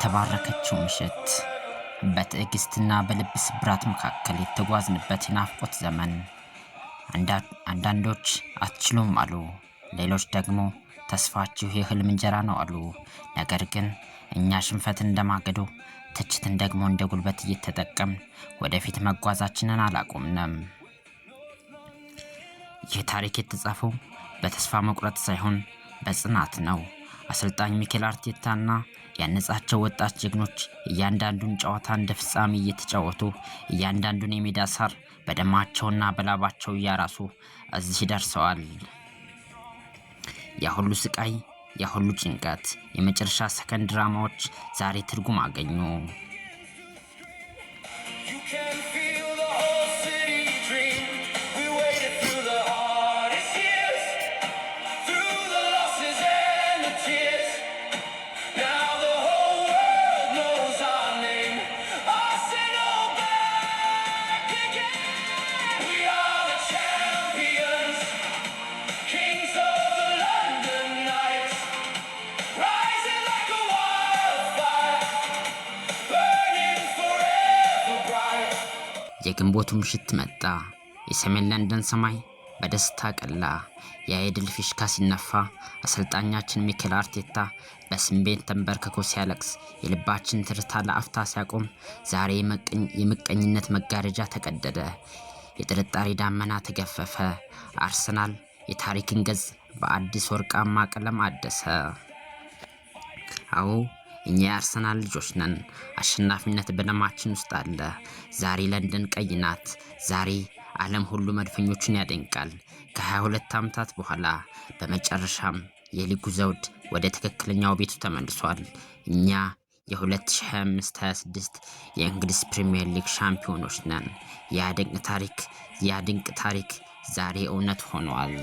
የተባረከችው ምሽት በትዕግስትና በልብ ስብራት መካከል የተጓዝንበት የናፍቆት ዘመን። አንዳንዶች አትችሉም አሉ፣ ሌሎች ደግሞ ተስፋችሁ የህልም እንጀራ ነው አሉ። ነገር ግን እኛ ሽንፈትን እንደማገዶ ትችትን ደግሞ እንደ ጉልበት እየተጠቀምን ወደፊት መጓዛችንን አላቆምንም። ይህ ታሪክ የተጻፈው በተስፋ መቁረጥ ሳይሆን በጽናት ነው። አሰልጣኝ ሚኬል አርቴታና ያነጻቸው ወጣት ጀግኖች እያንዳንዱን ጨዋታ እንደ ፍጻሜ እየተጫወቱ እያንዳንዱን የሜዳ ሳር በደማቸውና በላባቸው እያራሱ እዚህ ደርሰዋል። ያ ሁሉ ስቃይ፣ ያ ሁሉ ጭንቀት፣ የመጨረሻ ሰከንድ ድራማዎች ዛሬ ትርጉም አገኙ። የግንቦቱ ምሽት መጣ። የሰሜን ለንደን ሰማይ በደስታ ቀላ። የድል ፊሽካ ሲነፋ አሰልጣኛችን ሚኬል አርቴታ በስሜት ተንበርክኮ ሲያለቅስ፣ የልባችን ትርታ ለአፍታ ሲያቆም፣ ዛሬ የምቀኝነት መጋረጃ ተቀደደ። የጥርጣሬ ዳመና ተገፈፈ። አርሰናል የታሪክን ገጽ በአዲስ ወርቃማ ቀለም አደሰ። አዎ እኛ የአርሰናል ልጆች ነን። አሸናፊነት በደማችን ውስጥ አለ። ዛሬ ለንደን ቀይ ናት። ዛሬ ዓለም ሁሉ መድፈኞቹን ያደንቃል። ከ22 ዓመታት በኋላ በመጨረሻም የሊጉ ዘውድ ወደ ትክክለኛው ቤቱ ተመልሷል። እኛ የ2025-26 የእንግሊዝ ፕሪሚየር ሊግ ሻምፒዮኖች ነን። ያ ድንቅ ታሪክ ዛሬ እውነት ሆኗል።